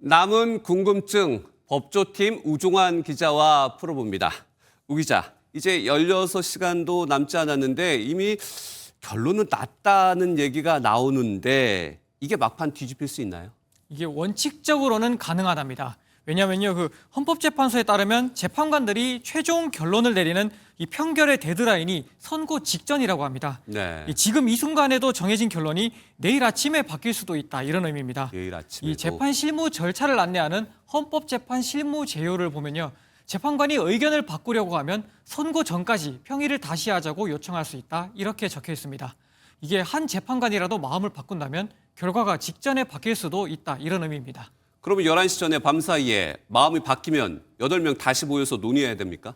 남은 궁금증 법조팀 우종환 기자와 풀어봅니다. 우 기자, 이제 16시간도 남지 않았는데 이미 결론은 났다는 얘기가 나오는데 이게 막판 뒤집힐 수 있나요? 이게 원칙적으로는 가능하답니다. 왜냐하면요, 헌법재판소에 따르면 재판관들이 최종 결론을 내리는 이 판결의 데드라인이 선고 직전이라고 합니다. 네. 지금 이 순간에도 정해진 결론이 내일 아침에 바뀔 수도 있다, 이런 의미입니다. 내일 아침에 이 재판 실무 절차를 안내하는 헌법재판 실무 제요를 보면요, 재판관이 의견을 바꾸려고 하면 선고 전까지 평의를 다시 하자고 요청할 수 있다, 이렇게 적혀 있습니다. 이게 한 재판관이라도 마음을 바꾼다면 결과가 직전에 바뀔 수도 있다, 이런 의미입니다. 그러면 11시 전에 밤 사이에 마음이 바뀌면 8명 다시 모여서 논의해야 됩니까?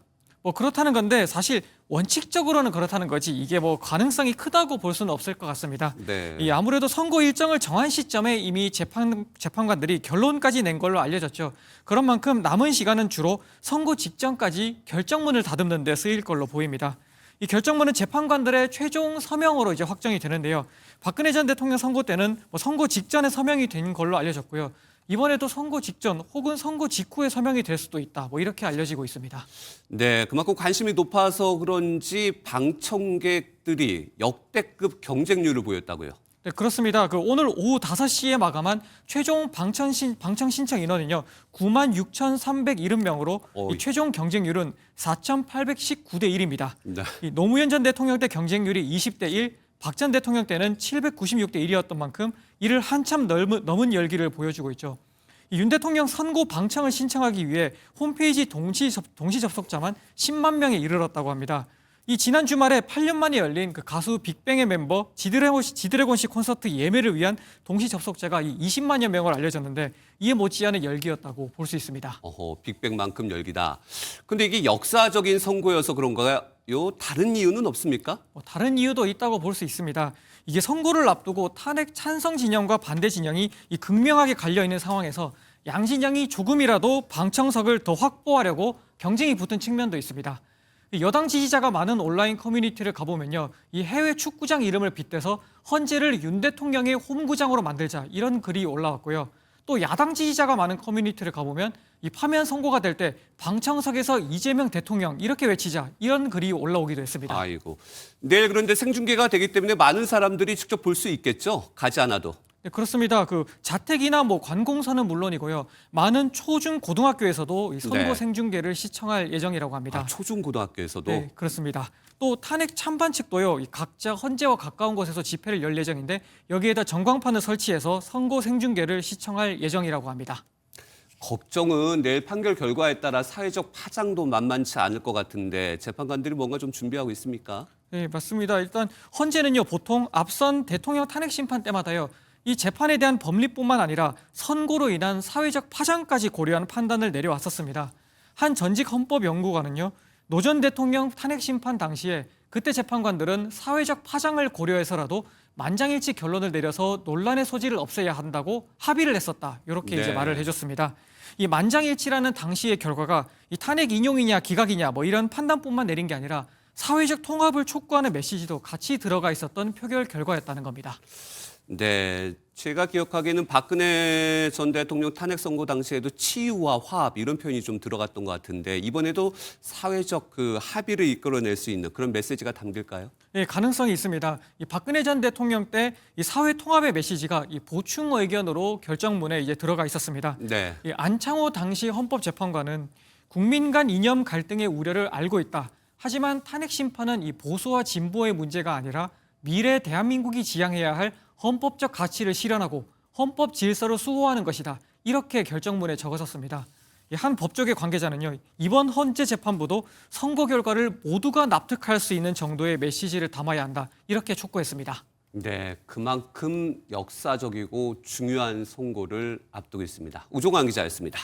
그렇다는 건데 사실 원칙적으로는 그렇다는 거지 이게 가능성이 크다고 볼 수는 없을 것 같습니다. 네. 아무래도 선고 일정을 정한 시점에 이미 재판관들이 결론까지 낸 걸로 알려졌죠. 그런 만큼 남은 시간은 주로 선고 직전까지 결정문을 다듬는 데 쓰일 걸로 보입니다. 이 결정문은 재판관들의 최종 서명으로 이제 확정이 되는데요. 박근혜 전 대통령 선고 때는 선고 직전에 서명이 된 걸로 알려졌고요. 이번에도 선고 직전 혹은 선고 직후에 서명이 될 수도 있다. 이렇게 알려지고 있습니다. 네, 그만큼 관심이 높아서 그런지 방청객들이 역대급 경쟁률을 보였다고요. 네, 그렇습니다. 오늘 오후 5시에 마감한 최종 방청 신청 인원은요, 96,370명으로 이 최종 경쟁률은 4,819대 1입니다. 네. 노무현 전 대통령 때 경쟁률이 20대 1, 박 전 대통령 때는 796대 1이었던 만큼 이를 한참 넘은 열기를 보여주고 있죠. 윤 대통령 선고 방청을 신청하기 위해 홈페이지 동시 접속자만 10만 명에 이르렀다고 합니다. 이 지난 주말에 8년 만에 열린 가수 빅뱅의 멤버 지드래곤 씨 콘서트 예매를 위한 동시 접속자가 20만여 명을 알려졌는데 이에 못지않은 열기였다고 볼 수 있습니다. 빅뱅만큼 열기다. 근데 이게 역사적인 선거여서 그런가요? 다른 이유는 없습니까? 다른 이유도 있다고 볼 수 있습니다. 이게 선거를 앞두고 탄핵 찬성 진영과 반대 진영이 극명하게 갈려 있는 상황에서 양 진영이 조금이라도 방청석을 더 확보하려고 경쟁이 붙은 측면도 있습니다. 여당 지지자가 많은 온라인 커뮤니티를 가보면요, 이 해외 축구장 이름을 빗대서 헌재를 윤 대통령의 홈구장으로 만들자, 이런 글이 올라왔고요. 또 야당 지지자가 많은 커뮤니티를 가보면 이 파면 선고가 될 때 방청석에서 이재명 대통령 이렇게 외치자, 이런 글이 올라오기도 했습니다. 아이고, 내일 그런데 생중계가 되기 때문에 많은 사람들이 직접 볼 수 있겠죠? 가지 않아도. 네, 그렇습니다. 자택이나 관공서는 물론이고요, 많은 초중 고등학교에서도 이 선거 네. 생중계를 시청할 예정이라고 합니다. 초중고등학교에서도? 네, 그렇습니다. 또 탄핵 찬반 측도요, 각자 헌재와 가까운 곳에서 집회를 열 예정인데 여기에다 전광판을 설치해서 선거 생중계를 시청할 예정이라고 합니다. 걱정은 내일 판결 결과에 따라 사회적 파장도 만만치 않을 것 같은데 재판관들이 뭔가 좀 준비하고 있습니까? 네, 맞습니다. 일단 헌재는요, 보통 앞선 대통령 탄핵 심판 때마다요, 이 재판에 대한 법리뿐만 아니라 선고로 인한 사회적 파장까지 고려한 판단을 내려왔었습니다. 한 전직 헌법연구관은요, 노 전 대통령 탄핵 심판 당시에 그때 재판관들은 사회적 파장을 고려해서라도 만장일치 결론을 내려서 논란의 소지를 없애야 한다고 합의를 했었다, 이렇게 이제 말을 해줬습니다. 이 만장일치라는 당시의 결과가 이 탄핵 인용이냐 기각이냐 이런 판단뿐만 내린 게 아니라 사회적 통합을 촉구하는 메시지도 같이 들어가 있었던 표결 결과였다는 겁니다. 네, 제가 기억하기에는 박근혜 전 대통령 탄핵 선고 당시에도 치유와 화합 이런 표현이 좀 들어갔던 것 같은데 이번에도 사회적 합의를 이끌어낼 수 있는 그런 메시지가 담길까요? 네, 가능성이 있습니다. 이 박근혜 전 대통령 때 이 사회 통합의 메시지가 이 보충 의견으로 결정문에 이제 들어가 있었습니다. 네. 안창호 당시 헌법재판관은 국민 간 이념 갈등의 우려를 알고 있다. 하지만 탄핵 심판은 이 보수와 진보의 문제가 아니라 미래 대한민국이 지향해야 할 헌법적 가치를 실현하고 헌법 질서를 수호하는 것이다, 이렇게 결정문에 적었었습니다. 한 법조계 관계자는요, 이번 헌재 재판부도 선거 결과를 모두가 납득할 수 있는 정도의 메시지를 담아야 한다, 이렇게 촉구했습니다. 네, 그만큼 역사적이고 중요한 선고를 앞두고 있습니다. 우종환 기자였습니다.